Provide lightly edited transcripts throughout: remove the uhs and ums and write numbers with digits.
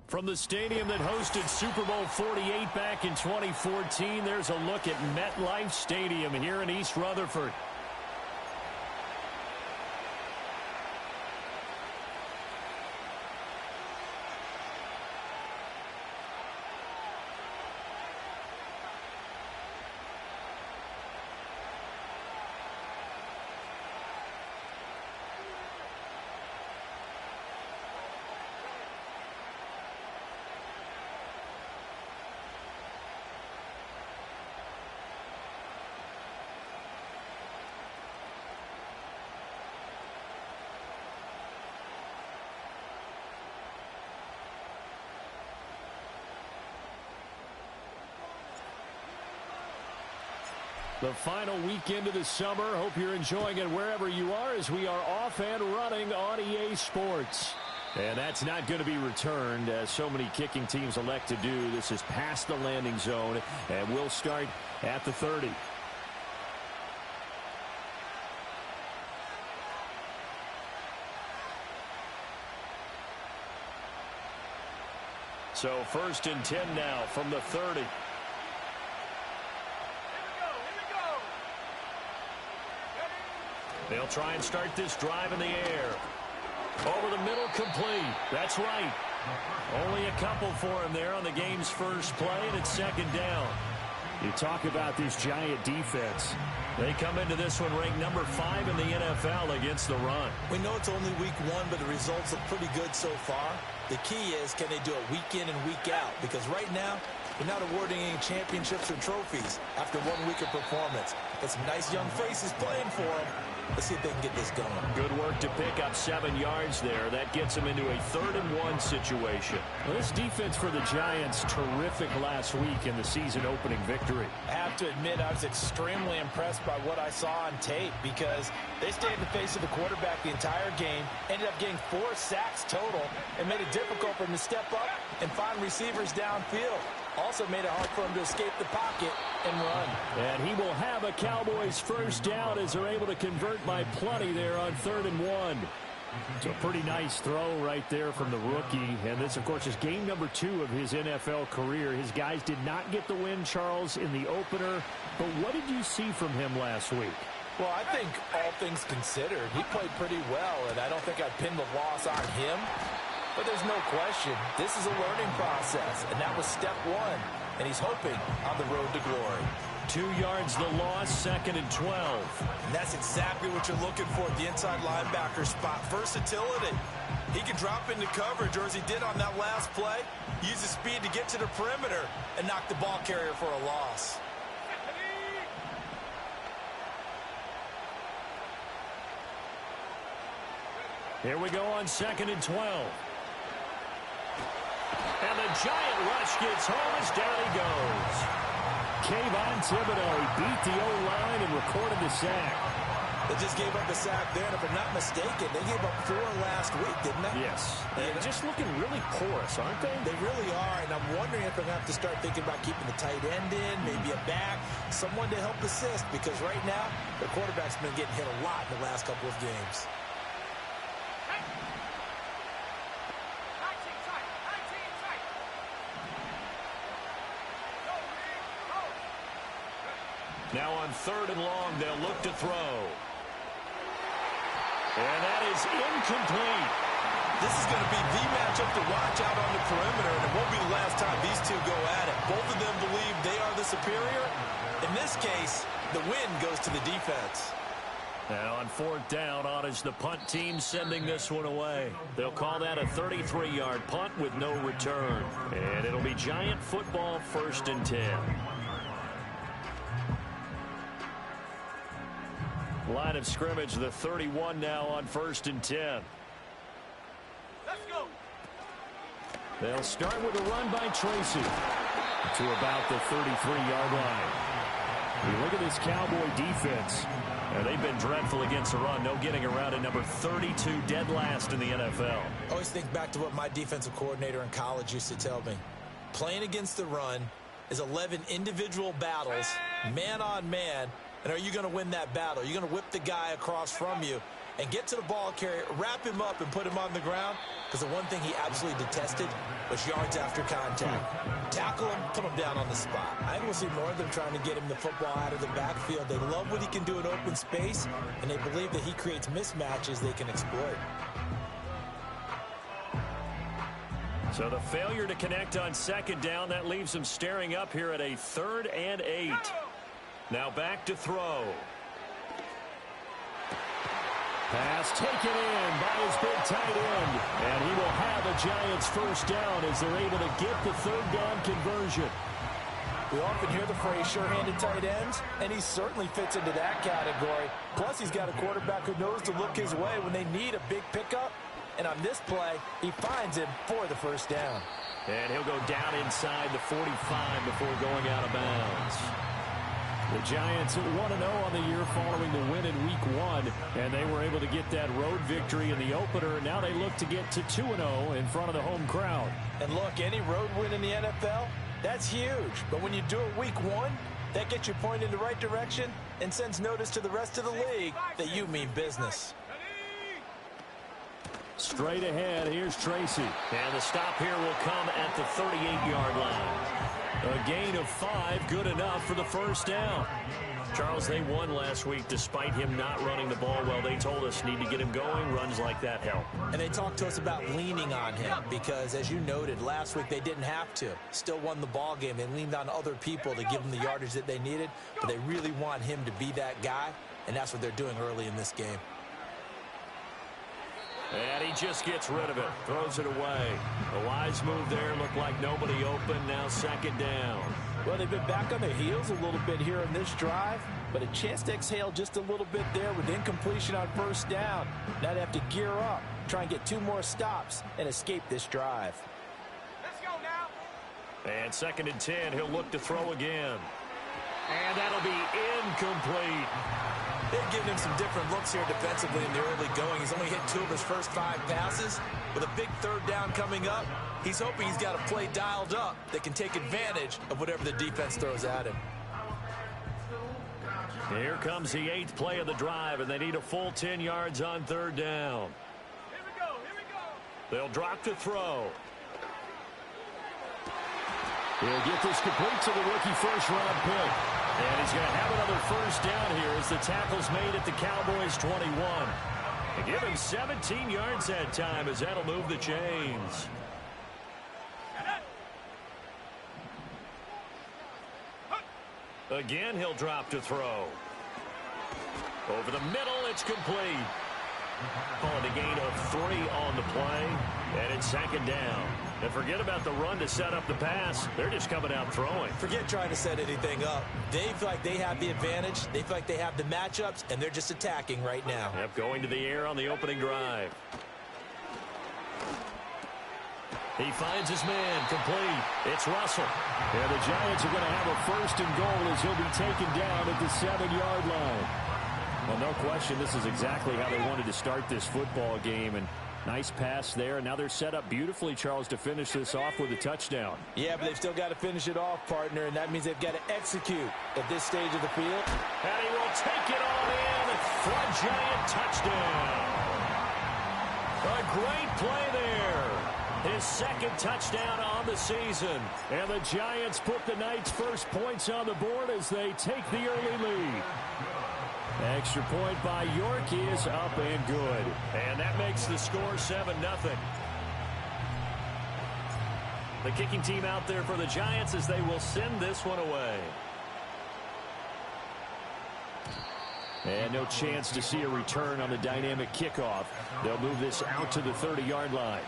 From the stadium that hosted Super Bowl 48 back in 2014, there's a look at MetLife Stadium here in East Rutherford. The final weekend of the summer. Hope you're enjoying it wherever you are as we are off and running on EA Sports. And that's not going to be returned as so many kicking teams elect to do. This is past the landing zone and we'll start at the 30. So 1st and 10 now from the 30. They'll try and start this drive in the air. Over the middle, complete. That's right. Only a couple for him there on the game's first play, and it's 2nd down. You talk about this Giant defense. They come into this one ranked number 5 in the NFL against the run. We know it's only week 1, but the results look pretty good so far. The key is, can they do it week in and week out? Because right now, they're not awarding any championships or trophies after 1 week of performance. Got some nice young faces playing for them. Let's see if they can get this going. Good work to pick up 7 yards there. That gets them into a 3rd and 1 situation. Well, this defense for the Giants, terrific last week in the season opening victory. I have to admit, I was extremely impressed by what I saw on tape because they stayed in the face of the quarterback the entire game, ended up getting 4 sacks total, and made it difficult for him to step up and find receivers downfield. Also made it hard for him to escape the pocket and run. And he will have a Cowboys first down as they're able to convert by plenty there on 3rd and 1. So a pretty nice throw right there from the rookie. And this, of course, is game number 2 of his NFL career. His guys did not get the win, Charles, in the opener. But what did you see from him last week? Well, I think all things considered, he played pretty well, and I don't think I'd pin the loss on him. But there's no question, this is a learning process, and that was step 1. And he's hoping on the road to glory. 2 yards the loss, 2nd and 12. And that's exactly what you're looking for at the inside linebacker spot. Versatility. He can drop into coverage, or as he did on that last play, use his speed to get to the perimeter and knock the ball carrier for a loss. Here we go on 2nd and 12. And the Giant rush gets home as down he goes. Kayvon Thibodeaux beat the O-line and recorded the sack. They just gave up a sack there, and if I'm not mistaken, they gave up 4 last week, didn't they? Yes. And just looking really porous, aren't they? They really are, and I'm wondering if they're going to have to start thinking about keeping the tight end in, maybe a back, someone to help assist, because right now, their quarterback's been getting hit a lot in the last couple of games. Now on 3rd and long, they'll look to throw. And that is incomplete. This is going to be the matchup to watch out on the perimeter, and it won't be the last time these two go at it. Both of them believe they are the superior. In this case, the win goes to the defense. Now on 4th down, on is the punt team sending this one away. They'll call that a 33-yard punt with no return. And it'll be Giant football, 1st and 10. Line of scrimmage, the 31 now on 1st and 10. Let's go. They'll start with a run by Tracy to about the 33-yard line. You look at this Cowboy defense. They've been dreadful against the run. No getting around at number 32, dead last in the NFL. I always think back to what my defensive coordinator in college used to tell me. Playing against the run is 11 individual battles, man on man. And are you going to win that battle? Are you going to whip the guy across from you? and get to the ball carrier, wrap him up, and put him on the ground, because the one thing he absolutely detested was yards after contact. Tackle him, put him down on the spot. I think we'll see more of them trying to get him the football out of the backfield. They love what he can do in open space, and they believe that he creates mismatches they can exploit. So the failure to connect on second down, that leaves him staring up here at a 3rd and 8. Now back to throw. Pass taken in by his big tight end. And he will have a Giants first down as they're able to get the 3rd down conversion. We often hear the phrase sure-handed tight ends, and he certainly fits into that category. Plus, he's got a quarterback who knows to look his way when they need a big pickup. And on this play, he finds him for the first down. And he'll go down inside the 45 before going out of bounds. The Giants 1-0 on the year following the win in Week 1, and they were able to get that road victory in the opener. Now they look to get to 2-0 in front of the home crowd. And look, any road win in the NFL, that's huge. But when you do it Week 1, that gets you pointed in the right direction and sends notice to the rest of the league that you mean business. Straight ahead, here's Tracy. And the stop here will come at the 38-yard line. A gain of 5, good enough for the first down. Charles, they won last week despite him not running the ball well. They told us need to get him going. Runs like that help. And they talked to us about leaning on him because, as you noted, last week they didn't have to. Still won the ball game. They leaned on other people to give them the yardage that they needed, but they really want him to be that guy, and that's what they're doing early in this game. And he just gets rid of it, throws it away. A wise move there, looked like nobody open, now second down. Well, they've been back on their heels a little bit here in this drive, but a chance to exhale just a little bit there with incompletion on first down. Now they have to gear up, try and get 2 more stops, and escape this drive. Let's go now. And 2nd and 10, he'll look to throw again. And that'll be incomplete. They've given him some different looks here defensively in the early going. He's only hit 2 of his first 5 passes. With a big 3rd down coming up, he's hoping he's got a play dialed up that can take advantage of whatever the defense throws at him. Here comes the 8th play of the drive, and they need a full 10 yards on 3rd down. Here we go. Here we go. They'll drop to throw. He'll get this complete to the rookie first-round pick. And he's going to have another first down here as the tackle's made at the Cowboys' 21. And give him 17 yards that time as that'll move the chains. Again, he'll drop to throw. Over the middle, it's complete. Calling a gain of 3 on the play. And it's 2nd down. And forget about the run to set up the pass. They're just coming out throwing. Forget trying to set anything up. They feel like they have the advantage. They feel like they have the matchups, and they're just attacking right now. Yep, going to the air on the opening drive. He finds his man, complete. It's Russell. And the Giants are going to have a 1st and goal as he'll be taken down at the 7-yard line. Well, no question, this is exactly how they wanted to start this football game. And nice pass there. Now they're set up beautifully, Charles, to finish this off with a touchdown. Yeah, but they've still got to finish it off, partner, and that means they've got to execute at this stage of the field. And he will take it all in for a Giant touchdown. A great play there. His 2nd touchdown on the season. And the Giants put the Knights' first points on the board as they take the early lead. Extra point by York is up and good. And that makes the score 7-0. The kicking team out there for the Giants as they will send this one away. And no chance to see a return on the dynamic kickoff. They'll move this out to the 30-yard line.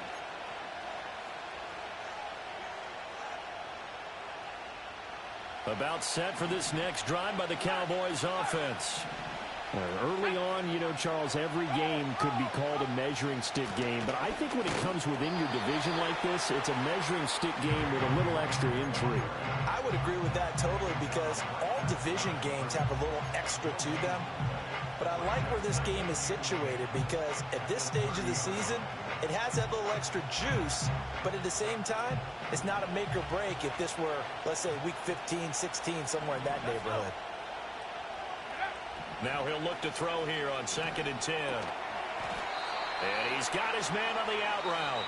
About set for this next drive by the Cowboys offense. Early on, you know, Charles, every game could be called a measuring stick game. But I think when it comes within your division like this, it's a measuring stick game with a little extra intrigue. I would agree with that totally because all division games have a little extra to them. But I like where this game is situated because at this stage of the season, it has that little extra juice. But at the same time, it's not a make or break if this were, let's say, week 15, 16, somewhere in that neighborhood. Now he'll look to throw here on 2nd and 10. And he's got his man on the out route.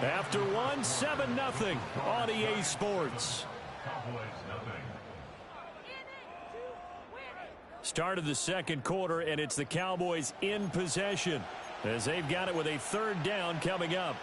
After one, 7-0 on EA Sports. Start of the second quarter, and it's the Cowboys in possession as they've got it with a third down coming up.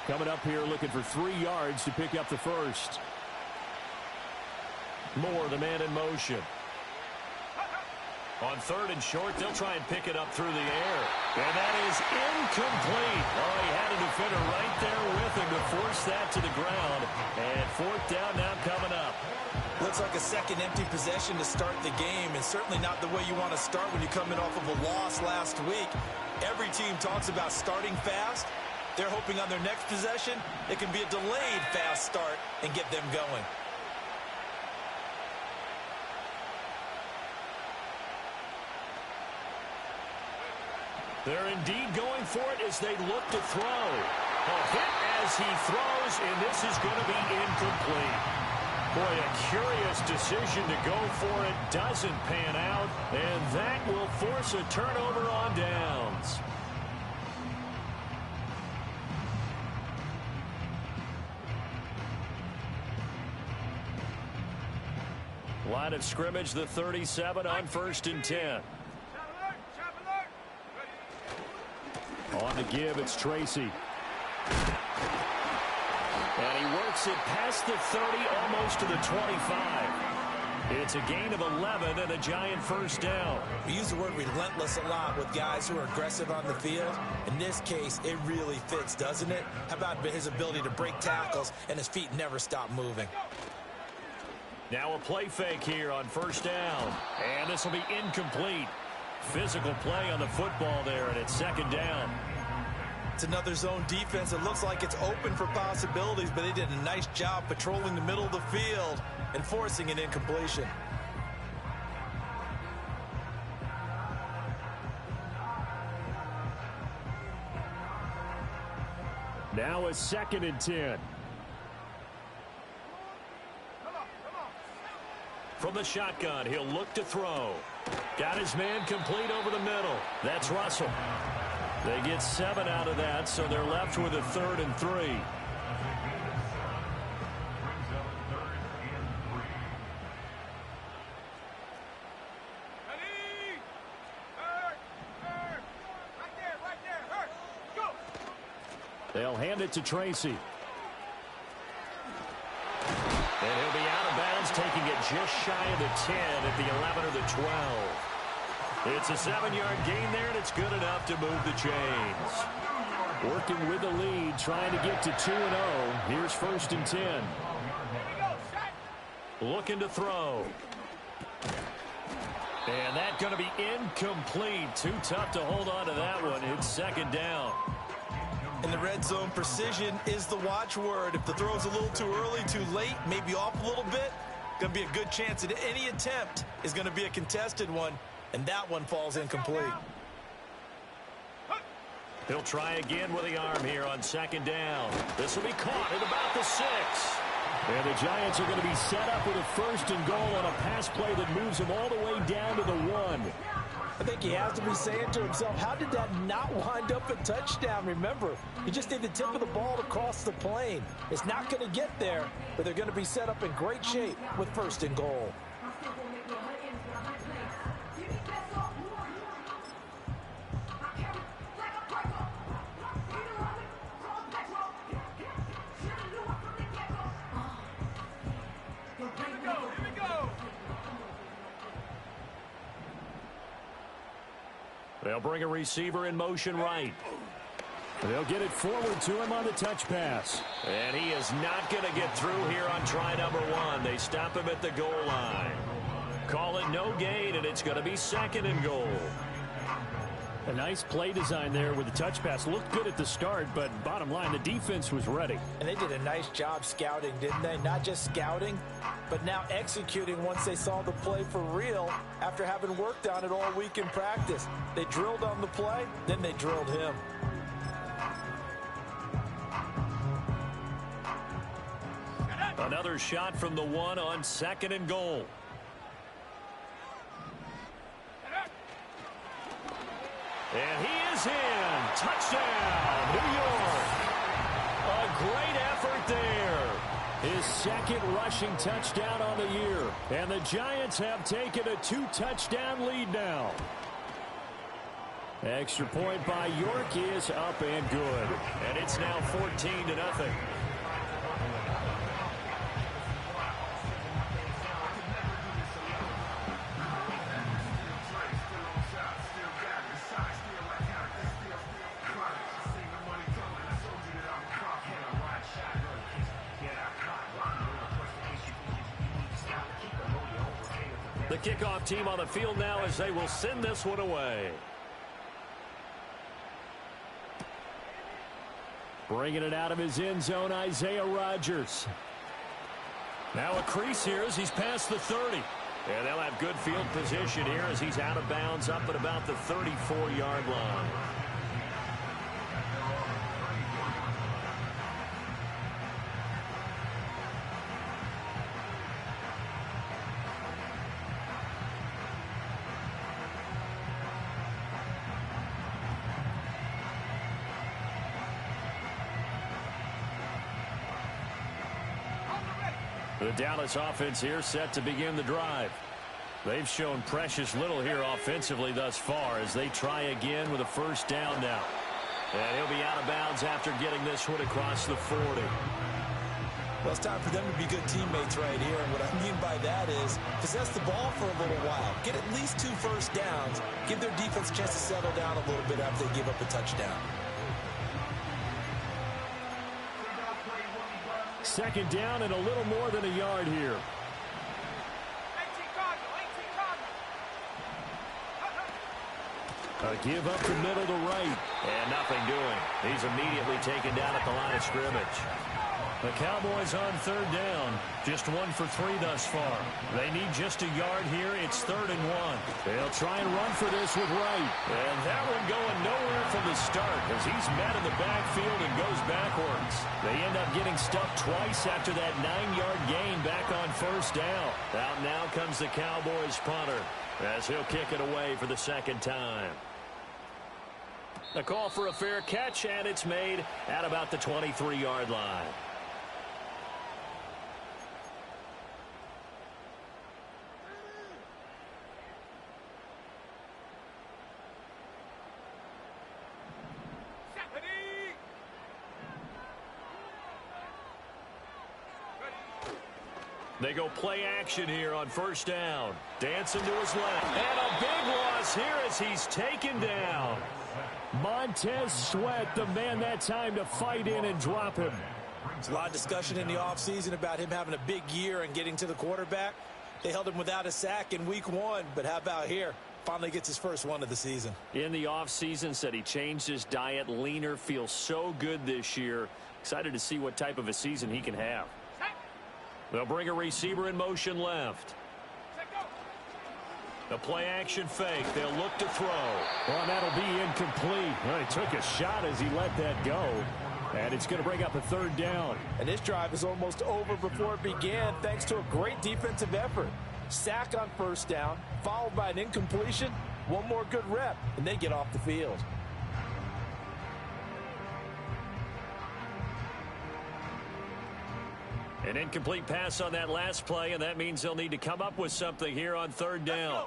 Coming up here looking for 3 yards to pick up the first. Moore, the man in motion. On third and short, they'll try and pick it up through the air. And that is incomplete. Oh, he had a defender right there with him to force that to the ground. And fourth down now coming up. Looks like a second empty possession to start the game, and certainly not the way you want to start when you're coming off of a loss last week. Every team talks about starting fast. They're hoping on their next possession, it can be a delayed fast start and get them going. They're indeed going for it as they look to throw. A hit as he throws, and this is going to be incomplete. Boy, a curious decision to go for it. Doesn't pan out, and that will force a turnover on downs. Line of scrimmage, the 37 on 1st and 10. On the give, it's Tracy. And he works it past the 30, almost to the 25. It's a gain of 11 and a giant first down. We use the word relentless a lot with guys who are aggressive on the field. In this case, it really fits, doesn't it? How about his ability to break tackles and his feet never stop moving? Now a play fake here on first down. And this will be incomplete. Physical play on the football there, and it's second down. It's another zone defense. It looks like it's open for possibilities, but they did a nice job patrolling the middle of the field and forcing an incompletion. Now a 2nd and 10. From the shotgun, he'll look to throw. Got his man complete over the middle. That's Russell. They get 7 out of that, so they're left with a 3rd and 3. They'll hand it to Tracy. And he'll be out of bounds, taking it just shy of the 10 at the 11 or the 12. It's a 7-yard gain there, and it's good enough to move the chains. Working with the lead, trying to get to 2-0. Here's 1st and 10. Looking to throw. And that's going to be incomplete. Too tough to hold on to that one. It's second down. In the red zone, precision is the watchword. If the throw's a little too early, too late, maybe off a little bit, going to be a good chance that any attempt is going to be a contested one, and that one falls incomplete. He'll try again with the arm here on second down. This will be caught at about the 6. And the Giants are going to be set up with a 1st and goal on a pass play that moves them all the way down to the 1. I think he has to be saying to himself, how did that not wind up a touchdown? Remember, he just did the tip of the ball across the plane. It's not going to get there, but they're going to be set up in great shape with 1st and goal. They'll bring a receiver in motion right. They'll get it forward to him on the touch pass. And he is not going to get through here on try number 1. They stop him at the goal line. Call it no gain, and it's going to be 2nd and goal. A nice play design there with the touch pass. Looked good at the start, but bottom line, the defense was ready. And they did a nice job scouting, didn't they? Not just scouting, but now executing once they saw the play for real after having worked on it all week in practice. They drilled on the play, then they drilled him. Another shot from the one on 2nd and goal. And he is in. Touchdown, New York. A great effort there. His 2nd rushing touchdown on the year. And the Giants have taken a 2-touchdown lead now. Extra point by York is up and good. And it's now 14-0. The kickoff team on the field now as they will send this one away. Bringing it out of his end zone, Isaiah Rodgers. Now a crease here as he's past the 30. And they'll have good field position here as he's out of bounds up at about the 34-yard line. The Dallas offense here set to begin the drive. They've shown precious little here offensively thus far as they try again with a first down now. And he'll be out of bounds after getting this one across the 40. Well, it's time for them to be good teammates right here. And what I mean by that is possess the ball for a little while. Get at least 2 first downs. Give their defense a chance to settle down a little bit after they give up a touchdown. 2nd down and a little more than a yard here. A give up the middle to right. And nothing doing. He's immediately taken down at the line of scrimmage. The Cowboys on 3rd down. Just 1 for 3 thus far. They need just a yard here. It's 3rd and 1. They'll try and run for this with Wright. And that one going nowhere from the start as he's met in the backfield and goes backwards. They end up getting stuck twice after that 9-yard gain back on 1st down. Out now comes the Cowboys punter as he'll kick it away for the 2nd time. A call for a fair catch, and it's made at about the 23-yard line. They go play action here on 1st down. Dancing to his left. And a big loss here as he's taken down. Montez Sweat, the man that time to fight in and drop him. There's a lot of discussion in the offseason about him having a big year and getting to the quarterback. They held him without a sack in week 1, but how about here? Finally gets his first one of the season. In the offseason, said he changed his diet, leaner, feels so good this year. Excited to see what type of a season he can have. They'll bring a receiver in motion left. The play action fake. They'll look to throw. Well, that'll be incomplete. Well, he took a shot as he let that go. And it's going to bring up a 3rd down. And this drive is almost over before it began thanks to a great defensive effort. Sack on 1st down, followed by an incompletion. One more good rep, and they get off the field. An incomplete pass on that last play, and that means they'll need to come up with something here on 3rd down.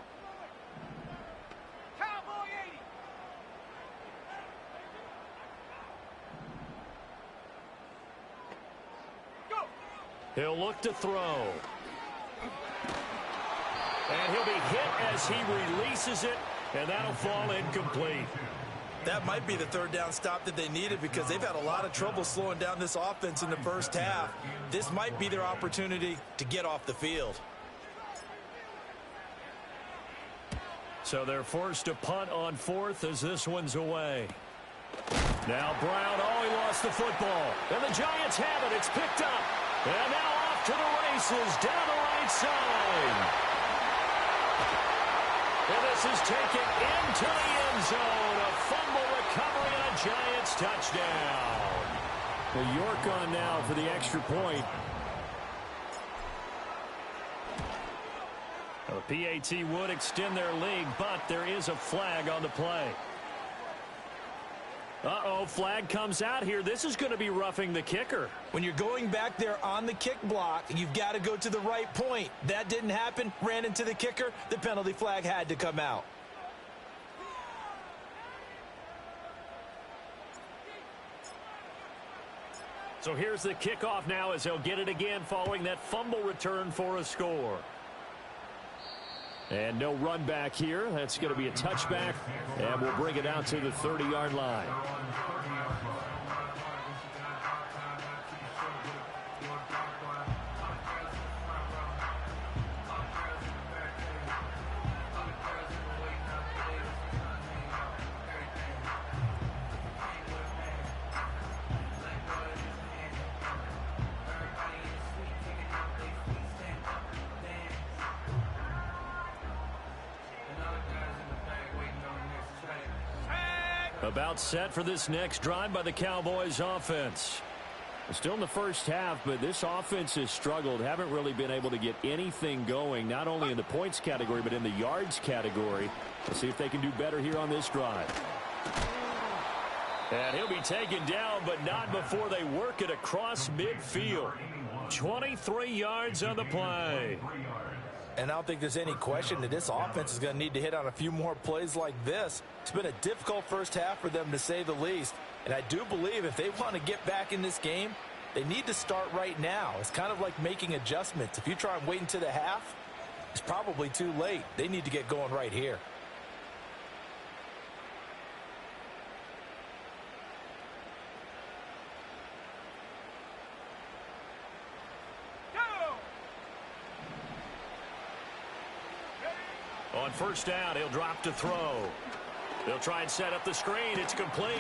Cowboy 80. Go. He'll look to throw. And he'll be hit as he releases it, and that'll fall incomplete. That might be the 3rd down stop that they needed because they've had a lot of trouble slowing down this offense in the first half. This might be their opportunity to get off the field. So they're forced to punt on fourth as this one's away. Now Brown, he lost the football. And the Giants have it. It's picked up. And now off to the races down the right side. And this is taken into the end zone. A fumble recovery and a Giants touchdown. The York on now for the extra point. The PAT would extend their lead, but there is a flag on the play. Flag comes out here. This is going to be roughing the kicker. When you're going back there on the kick block, you've got to go to the right point. That didn't happen. Ran into the kicker. The penalty flag had to come out. So here's the kickoff now as they'll get it again following that fumble return for a score. And no run back here. That's going to be a touchback, and we'll bring it out to the 30-yard line. About set for this next drive by the Cowboys offense. Still in the first half, but this offense has struggled. Haven't really been able to get anything going, not only in the points category, but in the yards category. Let's see if they can do better here on this drive. And he'll be taken down, but not before they work it across midfield. 23 yards on the play. And I don't think there's any question that this offense is going to need to hit on a few more plays like this. It's been a difficult first half for them, to say the least. And I do believe if they want to get back in this game, they need to start right now. It's kind of like making adjustments. If you try and wait until the half, it's probably too late. They need to get going right here. On first down, he'll drop to throw. They'll try and set up the screen. It's complete.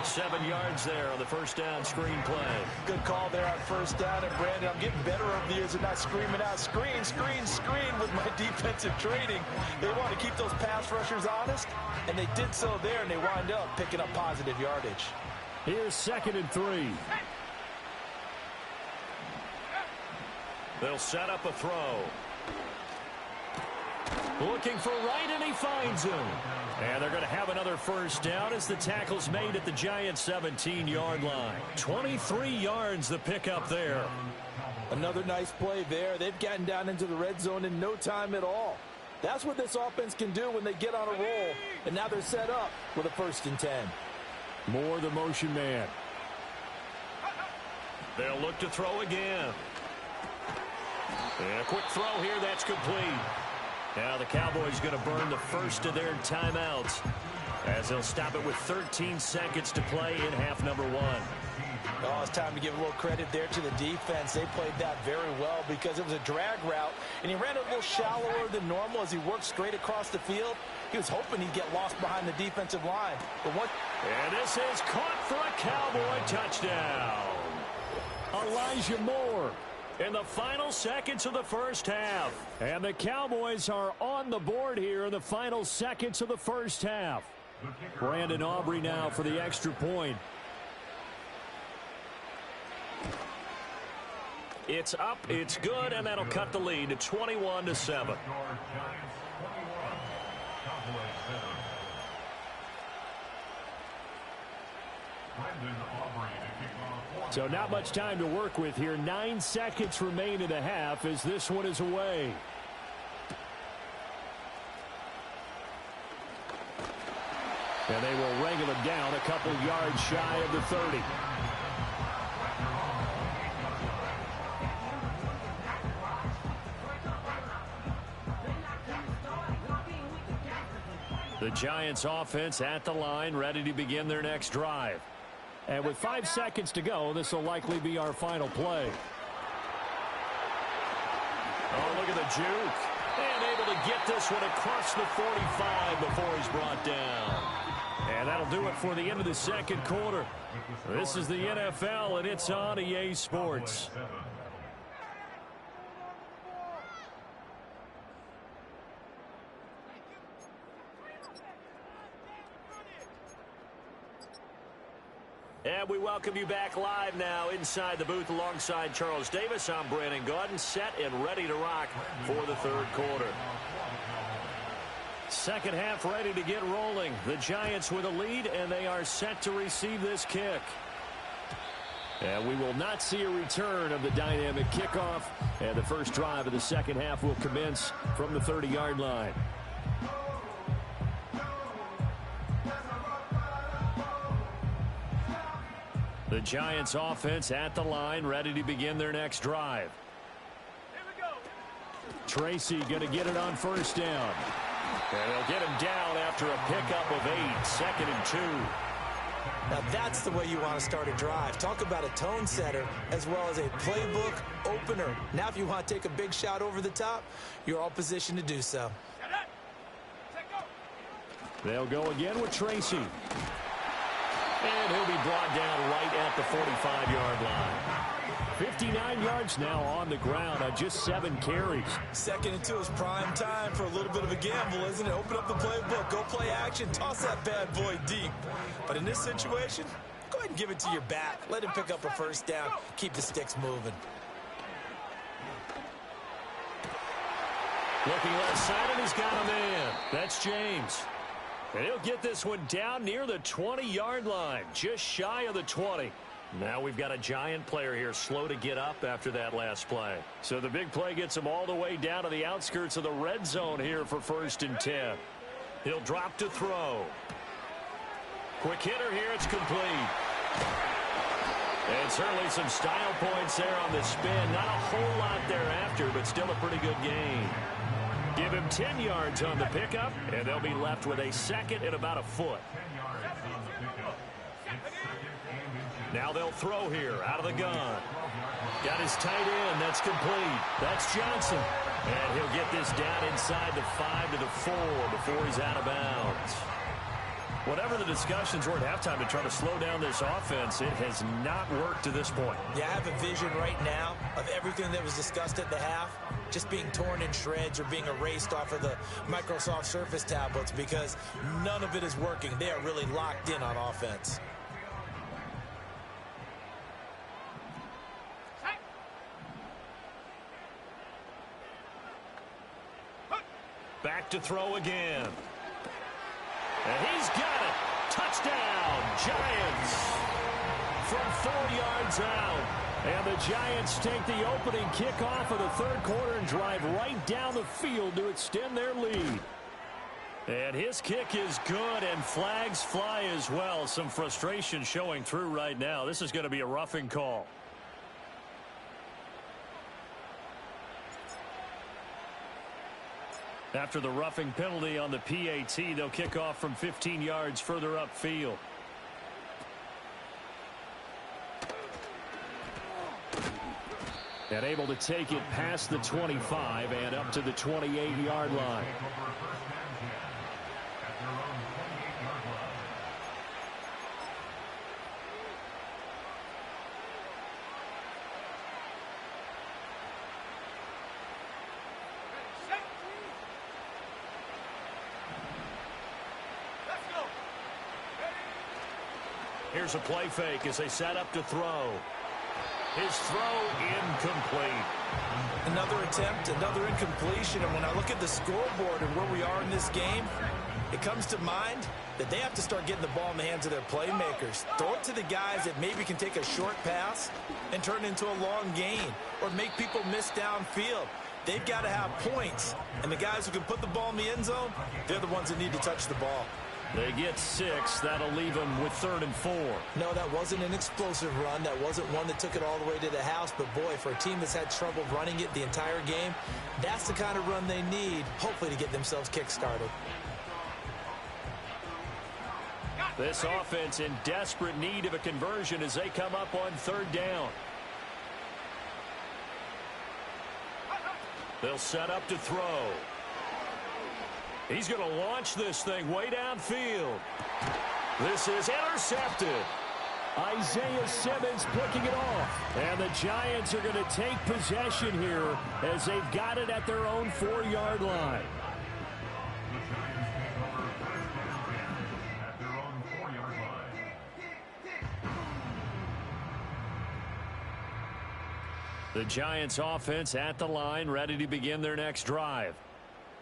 7 yards there on the first down screen play. Good call there on first down. And, Brandon, I'm getting better over the years of not screaming out, screen, screen, screen with my defensive training. They want to keep those pass rushers honest, and they did so there, and they wind up picking up positive yardage. Here's 2nd and 3. They'll set up a throw. Looking for right, and he finds him. And they're going to have another first down as the tackle's made at the Giants' 17-yard line. 23 yards the pickup there. Another nice play there. They've gotten down into the red zone in no time at all. That's what this offense can do when they get on a roll. And now they're set up with a 1st and 10. More the motion man. They'll look to throw again. And a quick throw here. That's complete. Now the Cowboys going to burn the first of their timeouts as they'll stop it with 13 seconds to play in half number 1. Oh, it's time to give a little credit there to the defense. They played that very well because it was a drag route, and he ran a little shallower than normal as he worked straight across the field. He was hoping he'd get lost behind the defensive line. And this is caught for a Cowboy touchdown. Elijah Moore in the final seconds of the first half. And the Cowboys are on the board here in the final seconds of the first half. Brandon Aubrey now for the extra point. It's up, it's good, and that'll cut the lead to 21-7. So not much time to work with here. 9 seconds remain in the half as this one is away. And they will wrangle him down a couple yards shy of the 30. The Giants offense at the line, ready to begin their next drive. And with 5 seconds to go, this will likely be our final play. Oh, look at the juke. And able to get this one across the 45 before he's brought down. And that'll do it for the end of the second quarter. This is the NFL, and it's on EA Sports. And we welcome you back live now inside the booth alongside Charles Davis. I'm Brandon Gaudin, set and ready to rock for the third quarter. Second half ready to get rolling. The Giants with a lead, and they are set to receive this kick. And we will not see a return of the dynamic kickoff. And the first drive of the second half will commence from the 30-yard line. The Giants offense at the line, ready to begin their next drive. Here we go. Tracy going to get it on first down. And they'll get him down after a pickup of 8, 2nd and 2. Now that's the way you want to start a drive. Talk about a tone setter as well as a playbook opener. Now if you want to take a big shot over the top, you're all positioned to do so. Set up. Set go. They'll go again with Tracy. And he'll be brought down right at the 45-yard line. 59 yards now on the ground on just 7 carries. 2nd and 2 is prime time for a little bit of a gamble, isn't it? Open up the playbook, go play action, toss that bad boy deep. But in this situation, go ahead and give it to your back. Let him pick up a first down. Keep the sticks moving. Looking left side, and he's got a man. That's James. And he'll get this one down near the 20-yard line, just shy of the 20. Now we've got a Giant player here slow to get up after that last play. So the big play gets him all the way down to the outskirts of the red zone here for 1st and 10. He'll drop to throw. Quick hitter here, it's complete. And certainly some style points there on the spin. Not a whole lot thereafter, but still a pretty good gain. Give him 10 yards on the pickup, and they'll be left with a 2nd and about a foot. Now they'll throw here out of the gun. Got his tight end. That's complete. That's Johnson. And he'll get this down inside the 5 to the 4 before he's out of bounds. Whatever the discussions were at halftime to try to slow down this offense, it has not worked to this point. Yeah, I have a vision right now of everything that was discussed at the half just being torn in shreds or being erased off of the Microsoft Surface tablets because none of it is working. They are really locked in on offense. Back to throw again. And he's got it. Touchdown, Giants. From 4 yards out. And the Giants take the opening kickoff of the third quarter and drive right down the field to extend their lead. And his kick is good, and flags fly as well. Some frustration showing through right now. This is going to be a roughing call. After the roughing penalty on the PAT, they'll kick off from 15 yards further upfield. And able to take it past the 25 and up to the 28-yard line. Here's a play fake as they set up to throw. His throw incomplete. Another attempt, another incompletion. And when I look at the scoreboard and where we are in this game, it comes to mind that they have to start getting the ball in the hands of their playmakers. Throw it to the guys that maybe can take a short pass and turn it into a long gain or make people miss downfield. They've got to have points. And the guys who can put the ball in the end zone, they're the ones that need to touch the ball. They get 6. That'll leave them with 3rd and 4. No, that wasn't an explosive run. That wasn't one that took it all the way to the house. But, boy, for a team that's had trouble running it the entire game, that's the kind of run they need, hopefully, to get themselves kick-started. This offense in desperate need of a conversion as they come up on 3rd down. They'll set up to throw. He's going to launch this thing way downfield. This is intercepted. Isaiah Simmons picking it off. And the Giants are going to take possession here as they've got it at their own 4-yard line. The Giants offense at the line, ready to begin their next drive.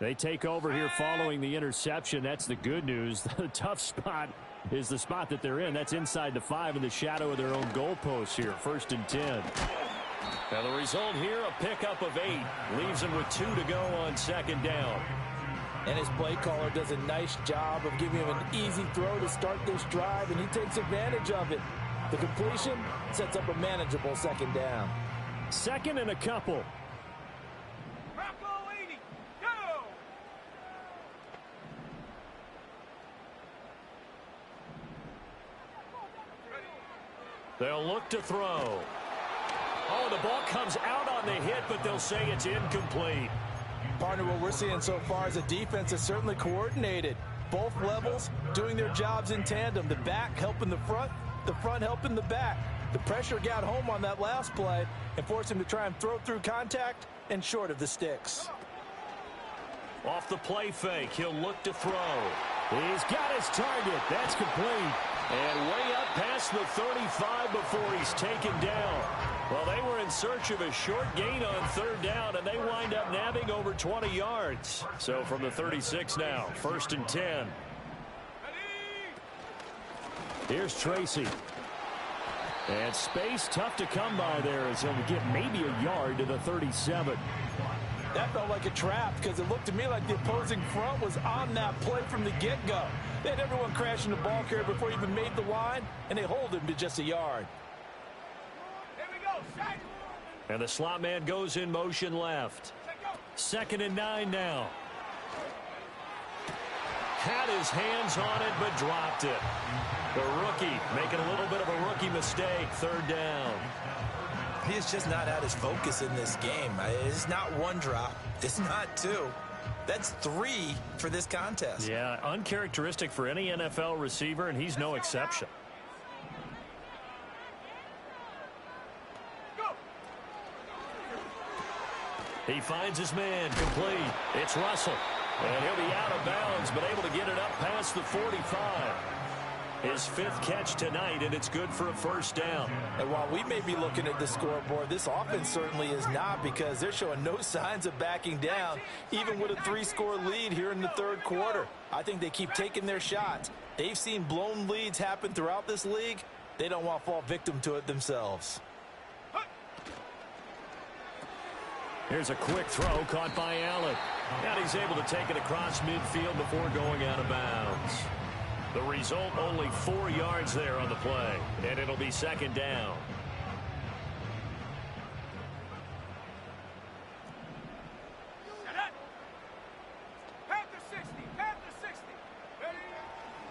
They take over here following the interception. That's the good news. The tough spot is the spot that they're in. That's inside the 5 in the shadow of their own goalpost here. 1st and 10. Now the result here, a pickup of 8. Leaves them with 2 to go on 2nd down. And his play caller does a nice job of giving him an easy throw to start this drive, and he takes advantage of it. The completion sets up a manageable 2nd down. 2nd and a couple. Rocco 80, go! They'll look to throw. Oh, the ball comes out on the hit, but they'll say it's incomplete. Partner, what we're seeing so far is a defense that's certainly coordinated. Both levels doing their jobs in tandem. The back helping the front helping the back. The pressure got home on that last play and forced him to try and throw through contact and short of the sticks. Off the play fake, he'll look to throw. He's got his target. That's complete. And way up past the 35 before he's taken down. Well, they were in search of a short gain on 3rd down, and they wind up nabbing over 20 yards. So from the 36 now, 1st and 10. Here's Tracy. And space tough to come by there as he'll get maybe a yard to the 37. That felt like a trap because it looked to me like the opposing front was on that play from the get-go. They had everyone crashing the ball carrier before he even made the line, and they hold him to just a yard. Here we go, shine. And the slot man goes in motion left. 2nd and 9 now. Had his hands on it, but dropped it. The rookie making a little bit of a rookie mistake. 3rd down. He is just not at his focus in this game. It's not 1 drop. It's not 2. That's 3 for this contest. Yeah, uncharacteristic for any NFL receiver, and he's no exception. Go! He finds his man complete. It's Russell. And he'll be out of bounds, but able to get it up past the 45. His 5th catch tonight, and it's good for a 1st down. And while we may be looking at the scoreboard, this offense certainly is not, because they're showing no signs of backing down, even with a 3-score lead here in the 3rd quarter. I think they keep taking their shots. They've seen blown leads happen throughout this league. They don't want to fall victim to it themselves. Here's a quick throw caught by Allen. And he's able to take it across midfield before going out of bounds. The result, only 4 yards there on the play, and it'll be 2nd down. Panther 60, Panther 60. Ready?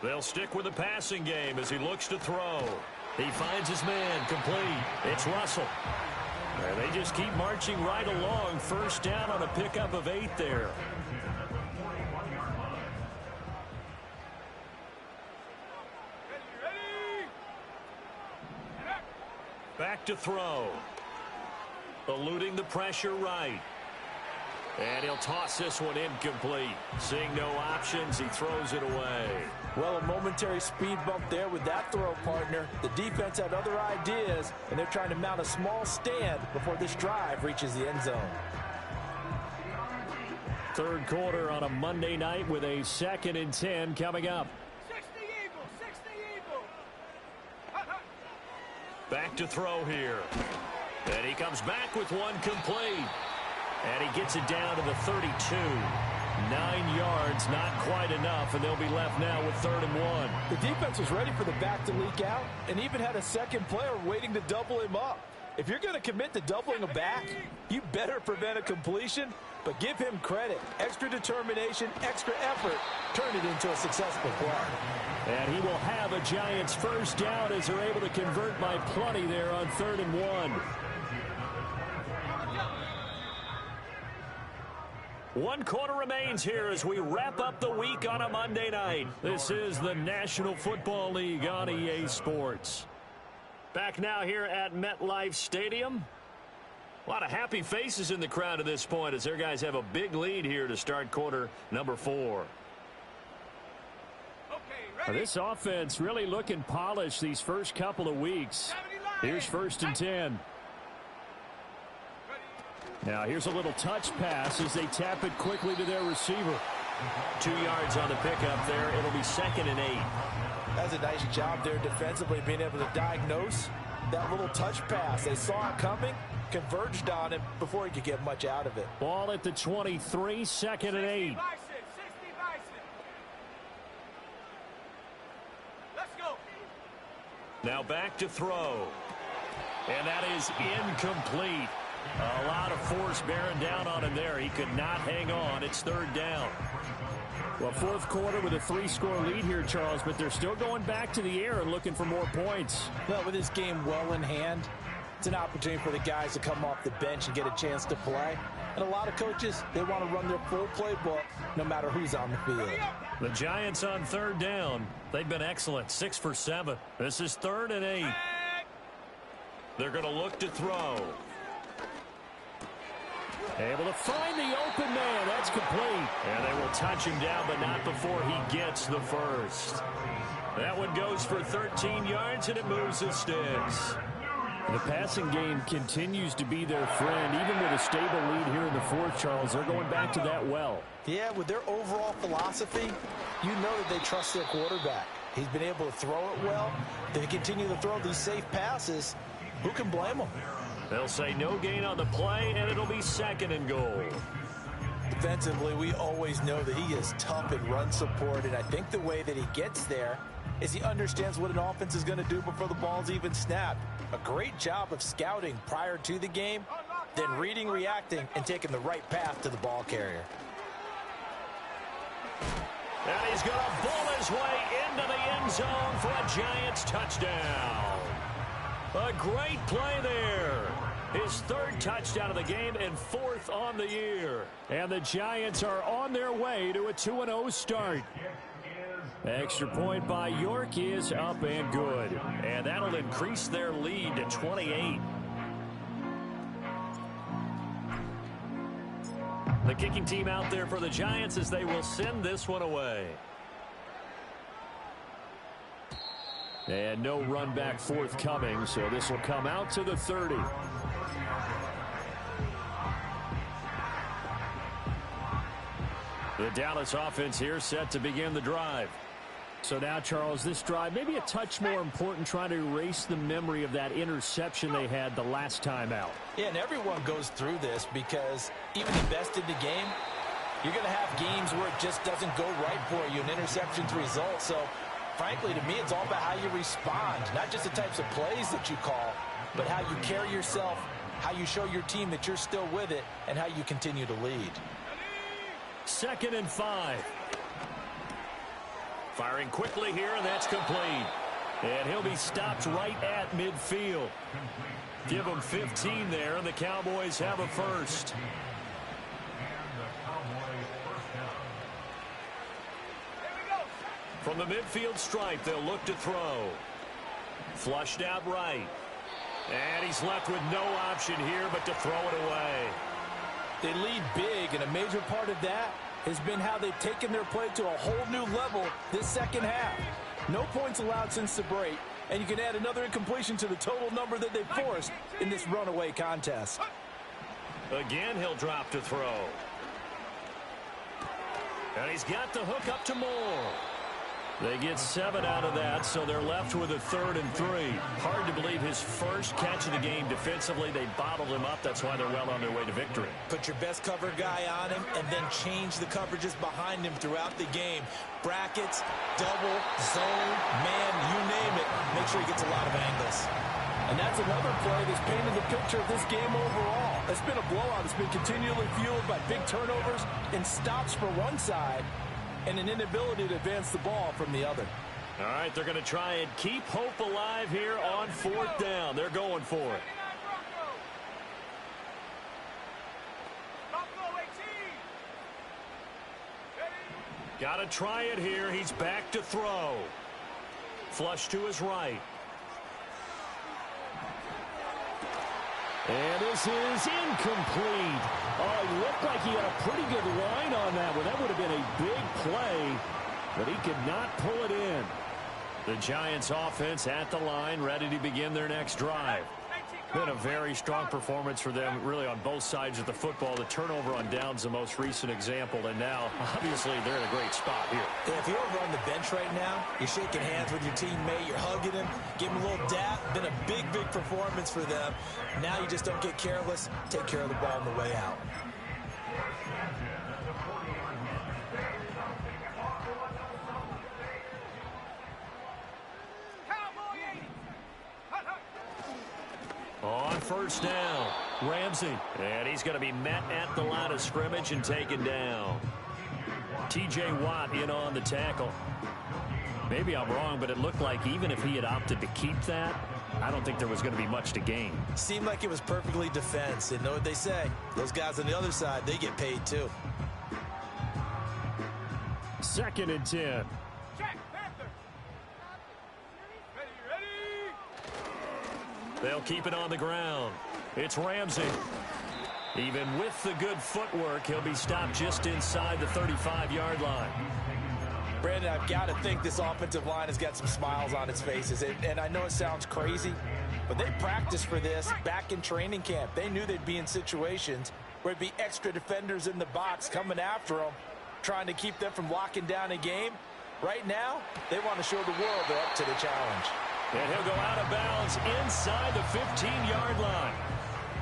They'll stick with the passing game as he looks to throw. He finds his man complete. It's Russell. And they just keep marching right along. 1st down on a pickup of 8 there. Back to throw. Eluding the pressure right. And he'll toss this one incomplete. Seeing no options, he throws it away. Well, a momentary speed bump there with that throw, partner. The defense had other ideas, and they're trying to mount a small stand before this drive reaches the end zone. 3rd quarter on a Monday night with a 2nd and 10 coming up. 60 Eagle, 60 Eagle. Back to throw here. And he comes back with one complete. And he gets it down to the 32. 9 yards, not quite enough, and they'll be left now with 3rd and 1. The defense was ready for the back to leak out and even had a second player waiting to double him up. If you're going to commit to doubling a back, you better prevent a completion, but give him credit. Extra determination, extra effort, turn it into a successful play. And he will have a Giants 1st down as they're able to convert by plenty there on 3rd and 1. One quarter remains here as we wrap up the week on a Monday night. This is the National Football League on EA Sports. Back now here at MetLife Stadium. A lot of happy faces in the crowd at this point as their guys have a big lead here to start quarter number 4. This offense really looking polished these first couple of weeks. Here's 1st and 10. Now here's a little touch pass as they tap it quickly to their receiver. 2 yards on the pickup there. It'll be 2nd and 8. That's a nice job there defensively, being able to diagnose that little touch pass. They saw it coming, converged on him before he could get much out of it. Ball at the 23, 2nd and 8. Let's go. Now back to throw. And that is incomplete. A lot of force bearing down on him there. He could not hang on. It's 3rd down. Well, 4th quarter with a 3-score lead here, Charles, but they're still going back to the air and looking for more points. Well, with this game well in hand, it's an opportunity for the guys to come off the bench and get a chance to play. And a lot of coaches, they want to run their full playbook no matter who's on the field. The Giants on 3rd down. They've been excellent, 6 for 7. This is 3rd and 8. They're going to look to throw. Able to find the open man. That's complete. And they will touch him down, but not before he gets the first. That one goes for 13 yards, and it moves the sticks. The passing game continues to be their friend. Even with a stable lead here in the 4th, Charles, they're going back to that well. Yeah, with their overall philosophy, you know that they trust their quarterback. He's been able to throw it well. They continue to throw these safe passes. Who can blame them? They'll say no gain on the play, and it'll be 2nd and goal. Defensively, we always know that he is tough in run support, and I think the way that he gets there is he understands what an offense is going to do before the ball's even snapped. A great job of scouting prior to the game, then reading, reacting, and taking the right path to the ball carrier. And he's going to bull his way into the end zone for a Giants touchdown. A great play there. His 3rd touchdown of the game and 4th on the year. And the Giants are on their way to a 2-0 start. Extra point by York is up and good. And that'll increase their lead to 28. The kicking team out there for the Giants as they will send this one away. And no run back forthcoming, so this will come out to the 30. The Dallas offense here set to begin the drive. So now, Charles, this drive maybe a touch more important, trying to erase the memory of that interception they had the last time out. Yeah, and everyone goes through this because even the best in the game, you're going to have games where it just doesn't go right for you, and interceptions result. So, frankly, to me, it's all about how you respond, not just the types of plays that you call, but how you carry yourself, how you show your team that you're still with it, and how you continue to lead. 2nd and 5. Firing quickly here, and that's complete. And he'll be stopped right at midfield. Give him 15 there, and the Cowboys have a first. From the midfield stripe, they'll look to throw. Flushed out right. And he's left with no option here but to throw it away. They lead big, and a major part of that has been how they've taken their play to a whole new level this second half. No points allowed since the break, and you can add another incompletion to the total number that they forced in this runaway contest. Again, he'll drop to throw. And he's got the hook up to Moore. They get 7 out of that, so they're left with a 3rd and 3. Hard to believe his first catch of the game defensively. They bottled him up. That's why they're well on their way to victory. Put your best cover guy on him and then change the coverages behind him throughout the game. Brackets, double, zone, man, you name it. Make sure he gets a lot of angles. And that's another play that's painted the picture of this game overall. It's been a blowout. It's been continually fueled by big turnovers and stops for one side, and an inability to advance the ball from the other. All right, they're going to try and keep hope alive here on 4th down. They're going for it. Got to try it here. He's back to throw. Flush to his right. And this is incomplete. Oh, it looked like he had a pretty good line on that one. That would have been a big play, but he could not pull it in. The Giants offense at the line, ready to begin their next drive. Been a very strong performance for them, really, on both sides of the football. The turnover on downs, the most recent example, and now, obviously, they're in a great spot here. Yeah, if you're over on the bench right now, you're shaking hands with your teammate, you're hugging him, giving him a little dap. Been a big, big performance for them. Now you just don't get careless. Take care of the ball on the way out. On first down, Ramsey. And he's going to be met at the line of scrimmage and taken down. T.J. Watt in on the tackle. Maybe I'm wrong, but it looked like even if he had opted to keep that, I don't think there was going to be much to gain. Seemed like it was perfectly defense. And know what they say? Those guys on the other side, they get paid too. 2nd and 10. Check, Panther. Ready. They'll keep it on the ground. It's Ramsey. Even with the good footwork, he'll be stopped just inside the 35-yard line. Brandon, I've got to think this offensive line has got some smiles on its faces. And I know it sounds crazy, but they practiced for this back in training camp. They knew they'd be in situations where it'd be extra defenders in the box coming after them, trying to keep them from locking down a game. Right now, they want to show the world they're up to the challenge. And he'll go out of bounds inside the 15-yard line.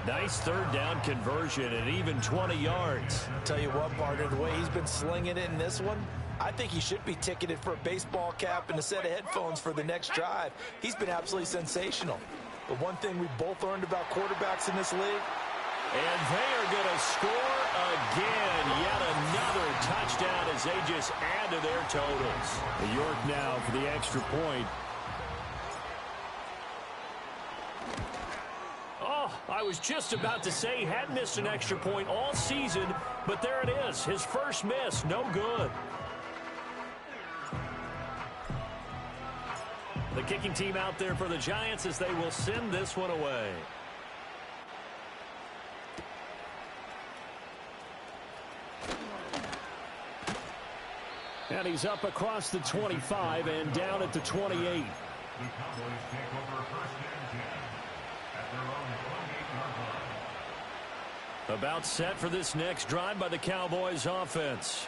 Nice third down conversion at even 20 yards. Tell you what, partner, the way he's been slinging it in this one, I think he should be ticketed for a baseball cap and a set of headphones for the next drive. He's been absolutely sensational. But one thing we both learned about quarterbacks in this league, and they are going to score again. Yet another touchdown as they just add to their totals. York now for the extra point. Oh, I was just about to say he hadn't missed an extra point all season, but there it is. His first miss, no good. The kicking team out there for the Giants as they will send this one away. And he's up across the 25 and down at the 28. The Cowboys take over 1st and 10 at their own 28-yard line. About set for this next drive by the Cowboys offense.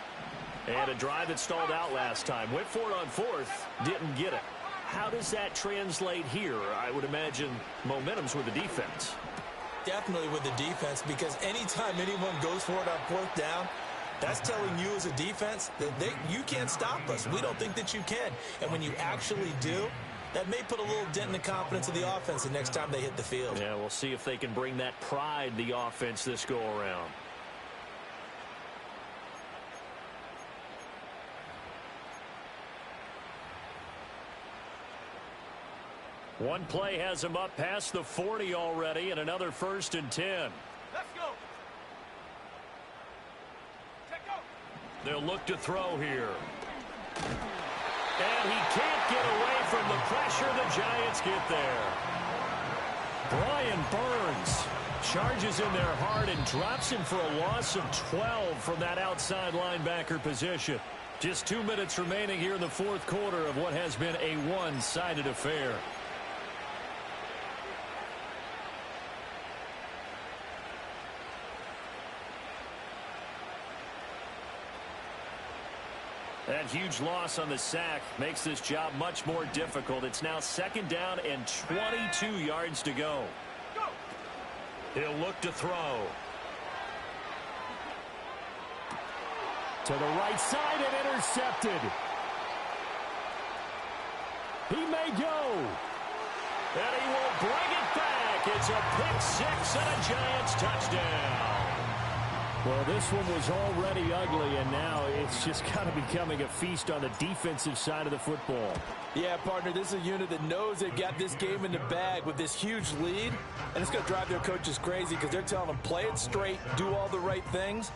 And a drive that stalled out last time. Went for it on 4th, didn't get it. How does that translate here? I would imagine momentum's with the defense. Definitely with the defense, because anytime anyone goes for it on 4th down, that's telling you as a defense that you can't stop us. We don't think that you can. And when you actually do, that may put a little dent in the confidence of the offense the next time they hit the field. Yeah, we'll see if they can bring that pride, the offense, this go-around. One play has him up past the 40 already, and another 1st and 10. Let's go. Check out. They'll look to throw here. And he can't get away from the pressure. The Giants get there. Brian Burns charges in there hard and drops him for a loss of 12 from that outside linebacker position. Just 2 minutes remaining here in the 4th quarter of what has been a one-sided affair. That huge loss on the sack makes this job much more difficult. It's now 2nd down and 22 yards to go. He'll look to throw. To the right side and intercepted. He may go. And he will bring it back. It's a pick-6 and a Giants touchdown. Well, this one was already ugly, and now it's just kind of becoming a feast on the defensive side of the football. Yeah, partner, this is a unit that knows they've got this game in the bag with this huge lead, and it's going to drive their coaches crazy because they're telling them play it straight, do all the right things,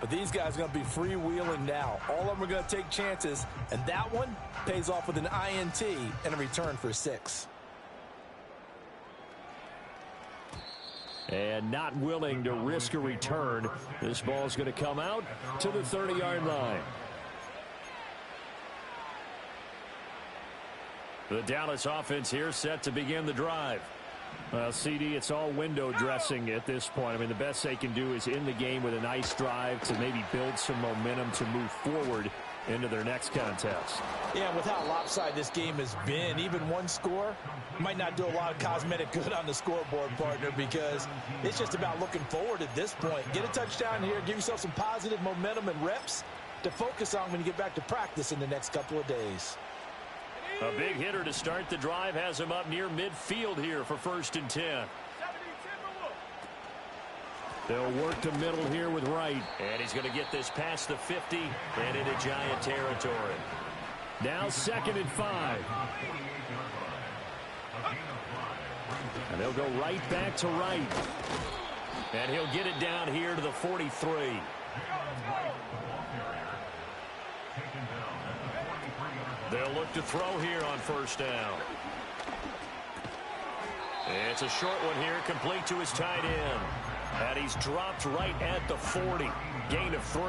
But these guys are going to be freewheeling now. All of them are going to take chances, and that one pays off with an INT and a return for 6. And not willing to risk a return. This ball is going to come out to the 30-yard line. The Dallas offense here set to begin the drive. Well, CD, it's all window dressing at this point. I mean, the best they can do is end the game with a nice drive to maybe build some momentum to move forward into their next contest. Yeah, with how lopsided this game has been, even one score might not do a lot of cosmetic good on the scoreboard, partner, because it's just about looking forward at this point. Get a touchdown here, give yourself some positive momentum and reps to focus on when you get back to practice in the next couple of days. A big hitter to start the drive has him up near midfield here for 1st and 10. They'll work to middle here with Wright. And he's going to get this past the 50 and into Giant territory. Now 2nd and 5. And they'll go right back to Wright. And he'll get it down here to the 43. They'll look to throw here on 1st down. It's a short one here, complete to his tight end. And he's dropped right at the 40. Gain of 3.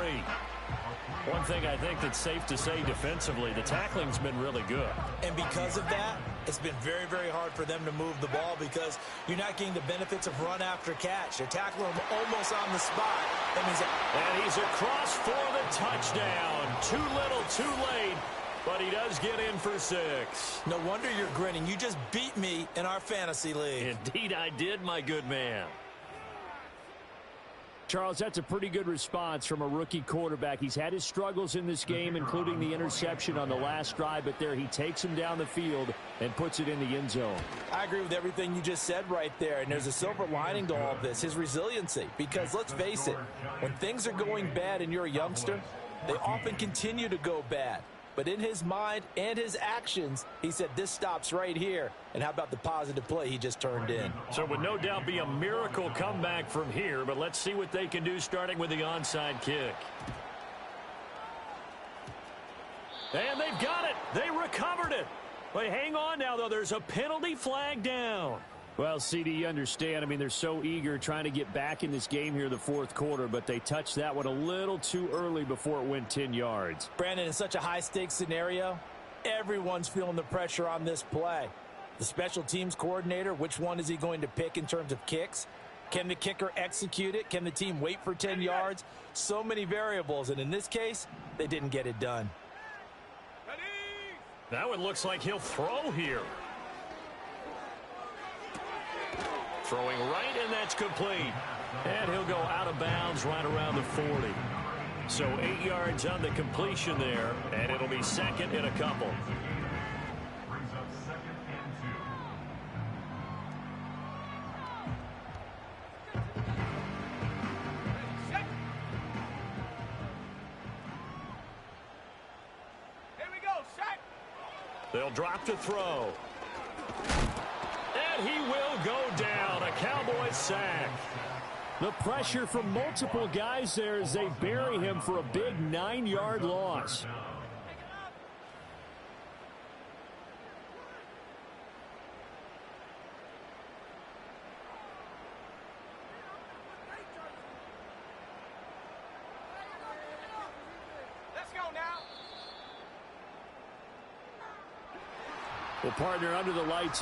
One thing I think that's safe to say defensively, the tackling's been really good. And because of that, it's been very, very hard for them to move the ball because you're not getting the benefits of run after catch. They're tackling him almost on the spot. That means and he's across for the touchdown. Too little, too late. But he does get in for 6. No wonder you're grinning. You just beat me in our fantasy league. Indeed I did, my good man. Charles, that's a pretty good response from a rookie quarterback. He's had his struggles in this game, including the interception on the last drive, but there he takes him down the field and puts it in the end zone. I agree with everything you just said right there, and there's a silver lining to all of this, his resiliency. Because let's face it, when things are going bad and you're a youngster, they often continue to go bad. But in his mind and his actions, he said this stops right here. And how about the positive play he just turned in? So it would no doubt be a miracle comeback from here, but let's see what they can do starting with the onside kick. And they've got it. They recovered it. But hang on now, though. There's a penalty flag down. Well, CD, you understand. I mean, they're so eager trying to get back in this game here in the 4th quarter, but they touched that one a little too early before it went 10 yards. Brandon, in such a high-stakes scenario, everyone's feeling the pressure on this play. The special teams coordinator, which one is he going to pick in terms of kicks? Can the kicker execute it? Can the team wait for 10 yards? So many variables, and in this case, they didn't get it done. That one looks like he'll throw here. Throwing right, and that's complete. And he'll go out of bounds right around the 40. So 8 yards on the completion there, and it'll be 2nd and a couple. Brings up 2nd and 2. Here we go, sack. They'll drop to throw. And he will go down. A Cowboys sack. The pressure from multiple guys there as they bury him for a big 9-yard loss. Let's go now. Well, partner, under the lights